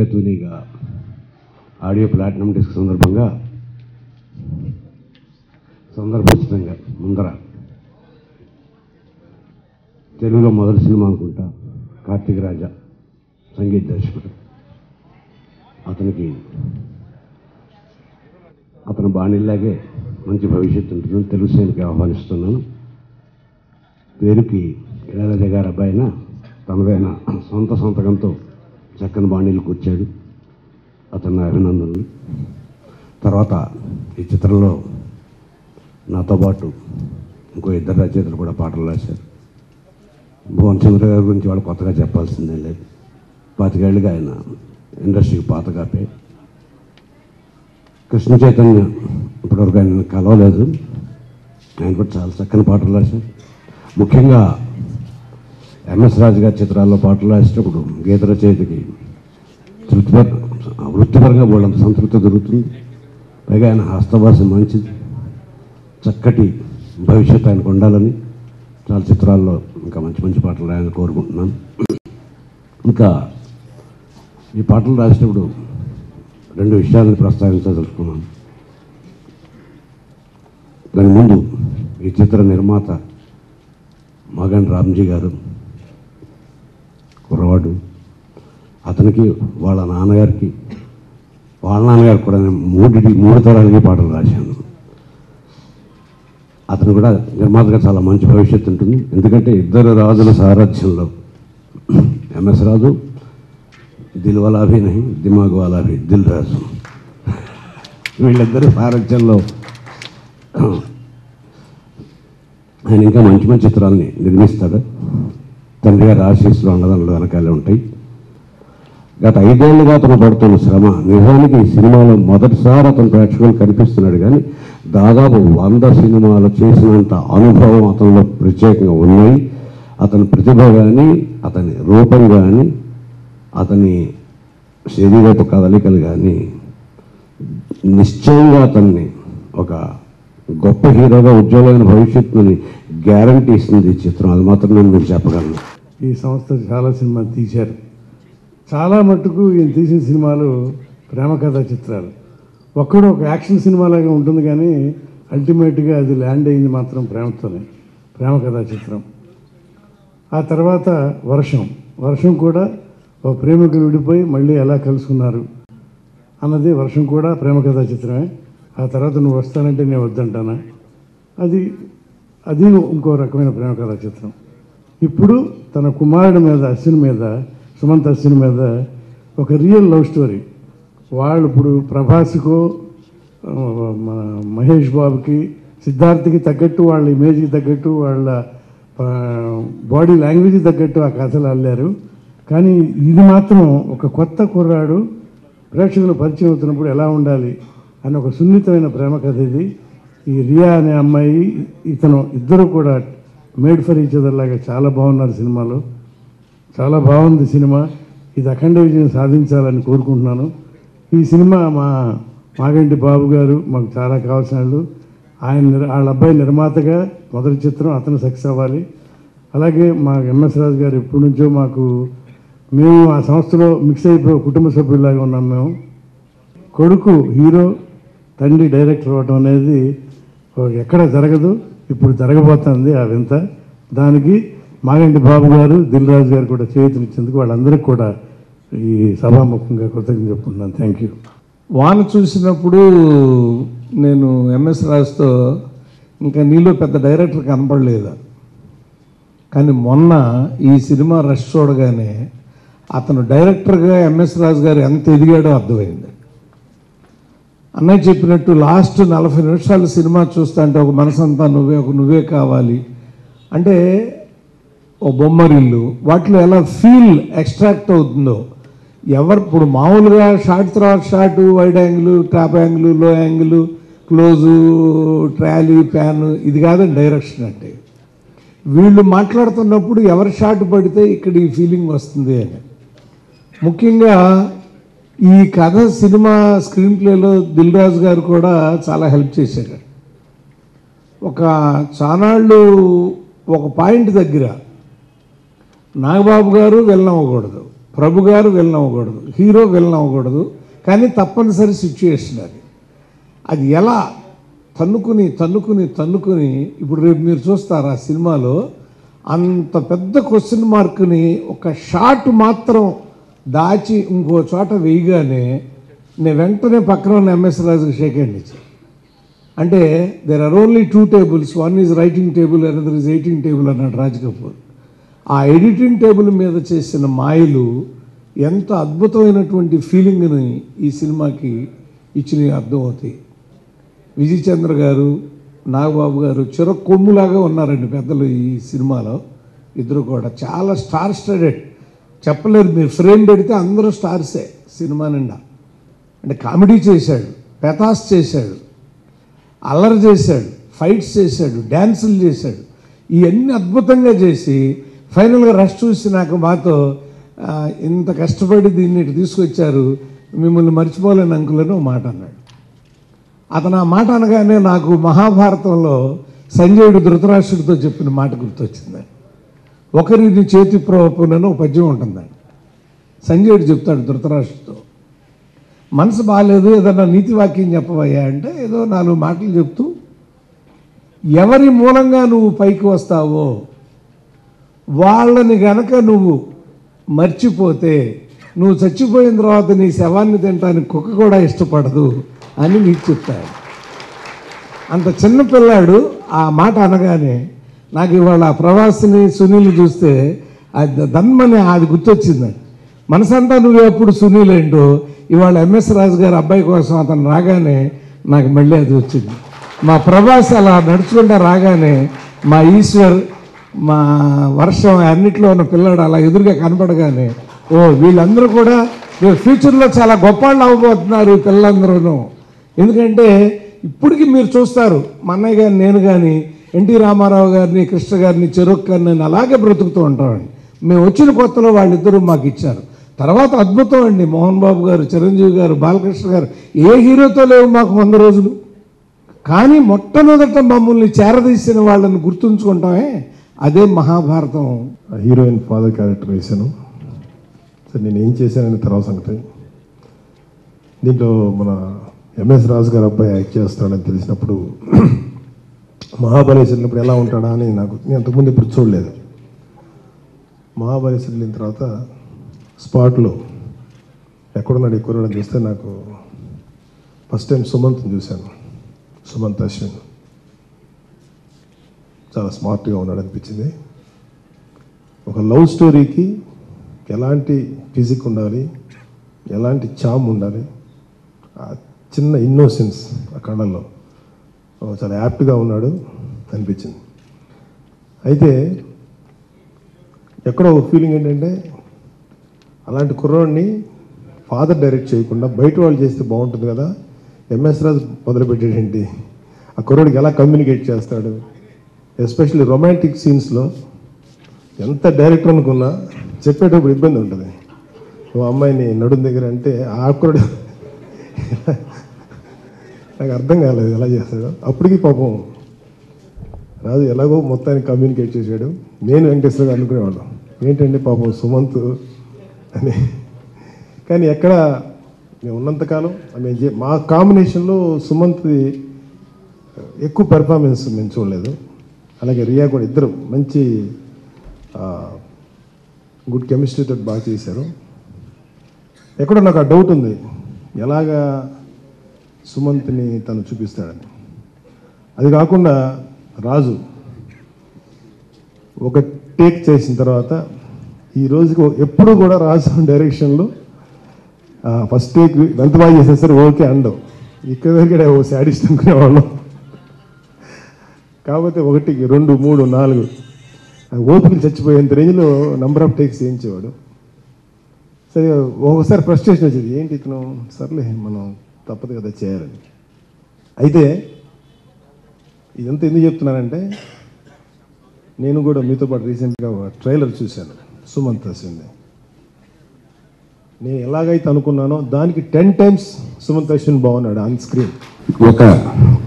తూనీగా audio platinum disc సందర్భోచితంగా ముందర తెలుగులో మొదటి సినిమా అనుకుంటా కార్తీక్ రాజా సంగీత దర్శకుడు. అతను బాణిల్లాగే మంచి భవిష్యత్తు ఉంటుందని తెలుగు సేనకి ఆహ్వానిస్తున్నాను. పేరుకి ఇళయరాజా గారి అబ్బాయిన తనదైన సొంత సంతకంతో చక్కని బాణీలు కూర్చాడు. అతను అభినందనలు. తర్వాత ఈ చిత్రంలో నాతో పాటు ఇంకో ఇద్దరు రచయితలు కూడా పాటలు రాశారు. భువన్ చంద్ర గారి గురించి వాళ్ళు కొత్తగా చెప్పాల్సిందే లేదు. 25 ఏళ్ళుగా ఆయన ఇండస్ట్రీకి పాతగాపే. కృష్ణ చైతన్య ఇప్పటివరకు ఆయన కలవలేదు. ఆయన కూడా చాలా చక్కని పాటలు రాశారు. ముఖ్యంగా ఎంఎస్ రాజు గారి చిత్రాల్లో పాటలు రాసేటప్పుడు గీత రచయితకి వృత్తిపరంగా వాళ్ళంత సంతృప్తి దొరుకుతుంది. పైగా ఆయన హస్తభాష మంచిది. చక్కటి భవిష్యత్తు ఆయనకు ఉండాలని చాలా చిత్రాల్లో ఇంకా మంచి మంచి పాటలు రాయాలని కోరుకుంటున్నాను. ఇంకా ఈ పాటలు రాసేటప్పుడు 2 విషయాలను ప్రస్తావించదలుచుకున్నాను. దాని ముందు ఈ చిత్ర నిర్మాత మగన్ రామ్జీ గారు కుర్రవాడు. అతనికి వాళ్ళ నాన్నగారికి కూడా నేను 3 తరాలకి పాటలు రాశాను. అతను కూడా నిర్మాతగా చాలా మంచి భవిష్యత్తు ఉంటుంది. ఎందుకంటే ఇద్దరు రాజుల సారథ్యంలో ఎంఎస్ రాజు దిల్ వాలా భీ నహీ దిమాగ్ వాలా భీ దిల్ రాజు, వీళ్ళిద్దరు సారథ్యంలో ఆయన ఇంకా మంచి మంచి చిత్రాలని నిర్మిస్తాడు. తండ్రి గారి ఆశీస్సులు అన్నదానాలు వెనకాలే ఉంటాయి. గత 5 ఏళ్ళుగా అతను పడుతున్న శ్రమ, నిజానికి ఈ సినిమాలో మొదటిసారి అతను ప్రేక్షకులు కనిపిస్తున్నాడు, కానీ దాదాపు 100 సినిమాలు చేసినంత అనుభవం అతనిలో ప్రత్యేకంగా ఉన్నాయి. అతని ప్రతిభ కానీ, అతని రూపం కానీ, అతని శరీరపు కదలికలు కానీ నిశ్చయంగా అతన్ని ఒక గొప్ప హీరోగా ఉజ్వలమైన భవిష్యత్తుని గ్యారంటీ ఇస్తుంది ఈ చిత్రం. అది మాత్రం నేను మీకు చెప్పగలను. ఈ సంస్థ చాలా సినిమాలు తీశారు. చాలా మట్టుకు ఈయన తీసిన సినిమాలు ప్రేమ కథా చిత్రాలు. ఒక యాక్షన్ సినిమాలాగా ఉంటుంది, కానీ అల్టిమేట్గా అది ల్యాండ్ అయింది మాత్రం ప్రేమతోనే. ప్రేమ కథా చిత్రం. ఆ తర్వాత వర్షం కూడా ఒక ప్రేమికులు విడిపోయి మళ్ళీ ఎలా కలుసుకున్నారు అన్నది వర్షం కూడా ప్రేమ కథా చిత్రమే. ఆ తర్వాత నువ్వు వస్తానంటే నేను వద్దంటానా, అది ఇంకో రకమైన ప్రేమ కథా చిత్రం. ఇప్పుడు తన కుమారుడి మీద సుమంత్ అశ్విన్ మీద ఒక రియల్ లవ్ స్టోరీ. వాళ్ళు ఇప్పుడు ప్రభాస్కో మహేష్ బాబుకి సిద్ధార్థ్కి తగ్గట్టు, వాళ్ళ ఇమేజ్కి తగ్గట్టు, వాళ్ళ బాడీ లాంగ్వేజ్కి తగ్గట్టు ఆ కథలు అల్లారు. కానీ ఇది మాత్రం ఒక కొత్త కుర్రాడు ప్రేక్షకులు పరిచయం అవుతున్నప్పుడు ఎలా ఉండాలి అని ఒక సున్నితమైన ప్రేమ కథ ఇది. ఈ రియా అనే అమ్మాయి ఇతను ఇద్దరు కూడా మేడ్ ఫర్ ఈచ్ అదర్ లాగా చాలా బాగున్నారు సినిమాలో. చాలా బాగుంది సినిమా. ఇది అఖండ విజయం సాధించాలని కోరుకుంటున్నాను. ఈ సినిమా మాగంటి బాబు గారు మాకు చాలా కావాల్సిన వాళ్ళు. వాళ్ళ అబ్బాయి నిర్మాతగా మొదటి చిత్రం, అతను సక్సెస్ అవ్వాలి. అలాగే మా ఎంఎస్ రాజు గారు ఎప్పటి నుంచో మేము ఆ సంస్థలో మిక్స్ అయిపోయి కుటుంబ సభ్యులాగా ఉన్నాం. మేము కొడుకు హీరో, తండ్రి డైరెక్టర్ అవ్వటం అనేది ఎక్కడ జరగదు, ఇప్పుడు జరగబోతుంది ఆ వింత. దానికి మాగంటి బాబు గారు, దిల్ రాజు గారు కూడా చేతునిచ్చేందుకు వాళ్ళందరికీ కూడా ఈ సభాముఖంగా కృతజ్ఞతలు చెప్పుకుంటున్నాను. Thank you. వాన చూసినప్పుడు నేను ఎంఎస్ రాజుతో ఇంకా నీలో పెద్ద డైరెక్టర్ కనపడలేదు, కానీ మొన్న ఈ సినిమా రష్ చూడగానే అతను డైరెక్టర్గా ఎంఎస్ రాజు గారు ఎంత ఎదిగాడో అర్థమైంది. అన్నయ్య చెప్పినట్టు లాస్ట్ 40 నిమిషాలు సినిమా చూస్తా అంటే ఒక మనసంతా నువ్వే కావాలి అంటే ఓ బొమ్మరిల్లు వాటిలో ఎలా ఫీల్ ఎక్స్ట్రాక్ట్ అవుతుందో ఇప్పుడు మామూలుగా షార్ట్ తర్వాత short, wide angle, top angle, low angle, close, trolley, pan, ఇది కాదండి డైరెక్షన్ అంటే. వీళ్ళు మాట్లాడుతున్నప్పుడు ఎవరు షాట్ పడితే ఇక్కడ ఈ ఫీలింగ్ వస్తుంది అని. ముఖ్యంగా ఈ కథ సినిమా స్క్రీన్ ప్లేలో దిల్ రాజు గారు కూడా చాలా హెల్ప్ చేశారు. ఒక చానాళ్ళు ఒక పాయింట్ దగ్గర నాగబాబు గారు వెళ్ళనవ్వకూడదు, ప్రభు గారు వెళ్ళనవ్వకూడదు, హీరో వెళ్ళనవ్వకూడదు, కానీ తప్పనిసరి సిచ్యుయేషన్ అది ఎలా తన్నుకుని తన్నుకుని తన్నుకుని ఇప్పుడు రేపు మీరు చూస్తారు ఆ సినిమాలో అంత పెద్ద క్వశ్చన్ మార్క్ని ఒక షాట్ మాత్రం దాచి ఇంకో చోట వేయగానే నేను వెంటనే పక్కన ఉన్న ఎంఎస్ రాజుకి షేక్ హ్యాండ్ ఇచ్చాను. అంటే there are only 2 tables, one is writing table, another is editing table అన్నాడు రాజ్ కపూర్. ఆ ఎడిటింగ్ టేబుల్ మీద చేసిన మాయలు ఎంత అద్భుతమైనటువంటి ఫీలింగ్ని ఈ సినిమాకి ఇచ్చినవి అర్థమవుతాయి. విజయ్ చంద్ర గారు, నాగబాబు గారు కొమ్ములాగా ఉన్నారండి పెద్దలు ఈ సినిమాలో. ఇద్దరు కూడా చాలా స్టార్ స్టడెడ్, చెప్పలేరు. మీరు ఫ్రేమ్ పెడితే అందరూ స్టార్సే సినిమా నిండా. అంటే కామెడీ చేశాడు, పెతాస్ చేశాడు, అల్లరి చేశాడు, ఫైట్స్ చేశాడు, డ్యాన్సులు చేశాడు. ఇవన్నీ అద్భుతంగా చేసి ఫైనల్గా రష్ చూసి నాకు మాతో ఇంత కష్టపడి దీన్ని తీసుకొచ్చారు, మిమ్మల్ని మర్చిపోలేని అంకులని ఒక మాట అన్నాడు. అతను ఆ మాట అనగానే నాకు మహాభారతంలో సంజయుడు ధృతరాష్ట్రుడితో చెప్పిన మాట గుర్తొచ్చిందండి. ఒకరిని చేతి ప్రోపునని ఒక పద్యం ఉంటుందండి. సంజయుడు చెప్తాడు ధృతరాష్ట్రుడితో, మనసు బాగాలేదు, ఏదన్నా నీతి వాక్యం చెప్పవయ్యా అంటే ఏదో 4 మాటలు చెప్తూ, ఎవరి మూలంగా నువ్వు పైకి వస్తావో వాళ్ళని గనక నువ్వు మర్చిపోతే నువ్వు చచ్చిపోయిన తర్వాత నీ శవాన్ని తినడానికి కుక్క కూడా ఇష్టపడదు అని నీకు చెప్తాడు. అంత చిన్న పిల్లాడు ఆ మాట అనగానే నాకు ఇవాళ ప్రవాసిని సునీల్ చూస్తే అది దన్మని అది గుర్తొచ్చిందండి. మనసంతా నువ్వు ఎప్పుడు సునీల్ ఏంటో ఇవాళ ఎంఎస్ రాజు గారు అబ్బాయి కోసం అతను రాగానే నాకు మళ్ళీ అది వచ్చింది. మా ప్రభాస్ అలా నడుచుకుంటా రాగానే మా ఈశ్వర్, మా వర్షం అన్నిట్లో ఉన్న పిల్లాడు అలా ఎదురుగా కనపడగానే ఓ వీళ్ళందరూ కూడా ఫ్యూచర్లో చాలా గొప్ప వాళ్ళు అవ్వబోతున్నారు పిల్లలందరూ. ఎందుకంటే ఇప్పటికీ మీరు చూస్తారు మా అన్నయ్య గారిని, నేను కానీ ఎన్టీ రామారావు గారిని, కృష్ణ గారిని, చెరుక్ గారిని నేను అలాగే బ్రతుకుతూ ఉంటామండి. మేము వచ్చిన కొత్తలో వాళ్ళిద్దరూ మాకు ఇచ్చారు. తర్వాత అద్భుతం అండి, మోహన్ బాబు గారు, చిరంజీవి గారు, బాలకృష్ణ గారు, ఏ హీరోతో లేవు మాకు 100 రోజులు. కానీ మొట్టమొదట మమ్మల్ని చేరదీసిన వాళ్ళని గుర్తుంచుకుంటామే, అదే మహాభారతం. హీరోయిన్ ఫాదర్ క్యారెక్టర్ వేశాను. సరే నేను ఏం చేశానని తర్వాత సంగతి. దీంట్లో మన ఎంఎస్ రాజు గారు అబ్బాయి యాక్ట్ చేస్తాడని తెలిసినప్పుడు మహాబలేశ్వరం వెళ్ళినప్పుడు ఎలా ఉంటాడా అని నేను అంతకుముందు ఇప్పుడు చూడలేదు. మహాబలేశ్వరం వెళ్ళిన తర్వాత స్పాట్లో ఎక్కడున్నాడు ఎక్కువ చూస్తే నాకు ఫస్ట్ టైం సుమంత్ని చూశాను. సుమంత్ అశ్విన్ చాలా స్మార్ట్గా ఉన్నాడు అనిపించింది. ఒక లవ్ స్టోరీకి ఎలాంటి ఫిజిక్ ఉండాలి, ఎలాంటి చామ్ ఉండాలి, ఆ చిన్న ఇన్నోసెన్స్ ఆ కళ్ళల్లో చాలా యాప్ట్గా ఉన్నాడు అనిపించింది. అయితే ఎక్కడో ఒక ఫీలింగ్ ఏంటంటే అలాంటి కుర్రోడిని ఫాదర్ డైరెక్ట్ చేయకుండా బయట వాళ్ళు చేస్తే బాగుంటుంది కదా, ఎంఎస్ రాజు మొదలుపెట్టేటేంటి, ఆ కుర్రోడికి ఎలా కమ్యూనికేట్ చేస్తాడు, ఎస్పెషల్లీ రొమాంటిక్ సీన్స్లో ఎంత డైరెక్టర్ అనుకున్నా చెప్పేటప్పుడు ఇబ్బంది ఉంటుంది. ఓ అమ్మాయిని నడుం దగ్గర అంటే ఆ కుర్రోడు నాకు అర్థం కాలేదు ఎలా చేస్తాడు. అప్పటికి పాపం రాజు ఎలాగో మొత్తానికి కమ్యూనికేట్ చేశాడు. నేను వెంకటేశ్వర గారు అనుకునేవాళ్ళం ఏంటంటే పాపం సుమంత్ అని. కానీ ఎక్కడ మేము ఉన్నంతకాలం మా కాంబినేషన్లో సుమంత్ది ఎక్కువ పెర్ఫార్మెన్స్ మేము చూడలేదు. అలాగే రియా కూడా, ఇద్దరు మంచి గుడ్ కెమిస్ట్రీతో బాగా చేశారు. ఎక్కడో నాకు ఆ డౌట్ ఉంది, ఎలాగా సుమంత్ని తను చూపిస్తాడని. అది కాకుండా రాజు ఒక టేక్ చేసిన తర్వాత ఈ రోజుకి ఎప్పుడు కూడా రాజు డైరెక్షన్లో ఫస్ట్ టేక్ ఎంత బాగా చేసేసరి ఓకే అండవు. ఇక్కడ దగ్గర ఓ శాడిస్ట్ అనుకునేవాళ్ళం. కాకపోతే 1, 2, 3, 4 ఓపికలు చచ్చిపోయేంత రేంజ్లో నెంబర్ ఆఫ్ టేక్స్ చేయించేవాడు. సరే ఒకసారి ఫ్రస్ట్రేషన్ వచ్చేది, ఏంటి ఇతను సర్లే మనం తప్పదు కదా చేయాలని. అయితే ఇదంతా ఎందుకు చెప్తున్నానంటే నేను కూడా మీతో పాటు రీసెంట్గా ట్రైలర్ చూశాను సుమంత్ అశ్విని. నేను ఎలాగైతే అనుకున్నానో దానికి 10 times సుమంత్ అశ్విన్ బాగున్నాడు ఆన్ స్క్రీన్. ఒక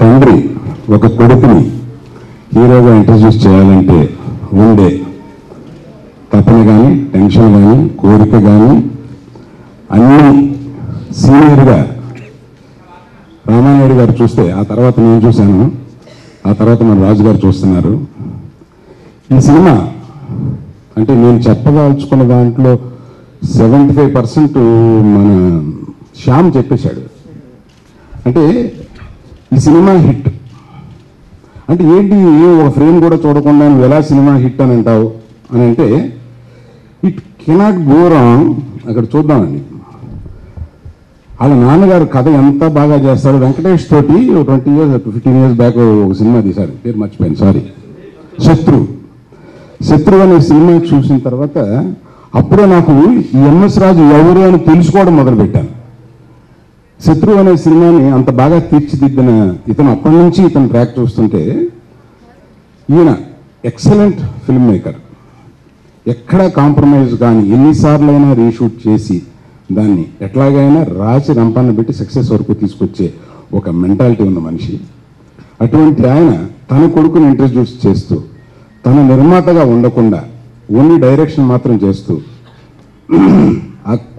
తండ్రి ఒక కొడుకుని హీరోగా ఇంట్రడ్యూస్ చేయాలంటే ఉండే తపన కానీ టెన్షన్ కానీ కోరిక కానీ అన్నీ సీనియర్గా రామానాయుడు గారు చూస్తే, ఆ తర్వాత నేను చూశాను, ఆ తర్వాత మన రాజు గారు చూస్తున్నారు. ఈ సినిమా అంటే నేను చెప్పదలుచుకున్న దాంట్లో 75% మన శ్యామ్ చెప్పేశాడు. అంటే ఈ సినిమా హిట్ అంటే ఏంటి, ఒక ఫ్రేమ్ కూడా చూడకుండా నువ్వు ఎలా సినిమా హిట్ అని అంటావు అని అంటే, ఇట్ కెనాట్ గో రాంగ్. అక్కడ చూద్దామండి, వాళ్ళ నాన్నగారు కథ ఎంత బాగా చేస్తాడు. వెంకటేష్ తోటి 20 years 15 years బ్యాక్ ఒక సినిమా తీశాడు, పేరు మర్చిపోయాను, సారీ, శత్రు అనే సినిమా చూసిన తర్వాత అప్పుడే నాకు ఈ ఎంఎస్ రాజు ఎవరు అని తెలుసుకోవడం మొదలుపెట్టాను. శత్రు అనే సినిమాని అంత బాగా తీర్చిదిద్దిన ఇతను అప్పటి నుంచి ఇతను ట్రాక్ చూస్తుంటే, ఈయన ఎక్సలెంట్ ఫిల్మ్ మేకర్. ఎక్కడా కాంప్రమైజ్ కానీ ఎన్నిసార్లైనా రీషూట్ చేసి దాన్ని ఎట్లాగైనా రాసి రంపాన్ని పెట్టి సక్సెస్ వరకు తీసుకొచ్చే ఒక మెంటాలిటీ ఉన్న మనిషి. అటువంటి ఆయన తన కొడుకుని ఇంట్రడ్యూస్ చేస్తూ తన నిర్మాతగా ఉండకుండా ఓన్లీ డైరెక్షన్ మాత్రం చేస్తూ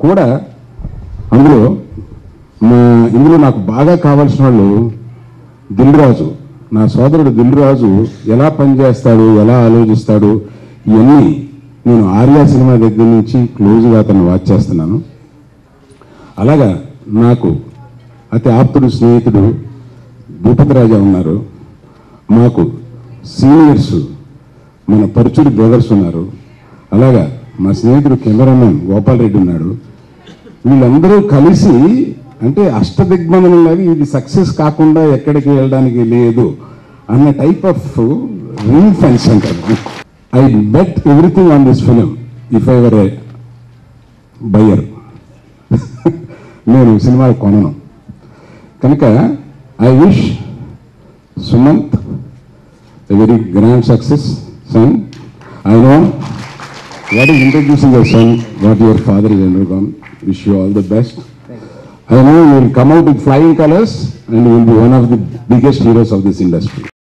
కూడా ఇందులో నాకు బాగా కావాల్సిన వాళ్ళు దిల్ రాజు, నా సోదరుడు దిల్ రాజు ఎలా పనిచేస్తాడు, ఎలా ఆలోచిస్తాడు, ఇవన్నీ నేను ఆర్యా సినిమా దగ్గర నుంచి క్లోజ్గా అతన్ని వాచ్ చేస్తున్నాను. అలాగా నాకు అతి ఆప్తుడు స్నేహితుడు భూపతి రాజా ఉన్నారు, మాకు సీనియర్స్ మన పరుచుడి బ్రదర్స్ ఉన్నారు, అలాగా మా స్నేహితుడు కెమెరామెన్ గోపాల్ రెడ్డి ఉన్నాడు. వీళ్ళందరూ కలిసి అంటే అష్టదిగ్బంధనలాగా ఇది సక్సెస్ కాకుండా ఎక్కడికి వెళ్ళడానికి లేదు అన్న టైప్ ఆఫ్ రింగ్ ఫెన్స్ అంటారు. I bet everything on this film if I were a buyer. నేను సినిమా కొనను కనుక I wish Sumanth a very grand success son. I know what is introducing your son, what your father is undergone. Wish you all the best. I know you will come out with flying colors and you will be one of the biggest heroes of this industry.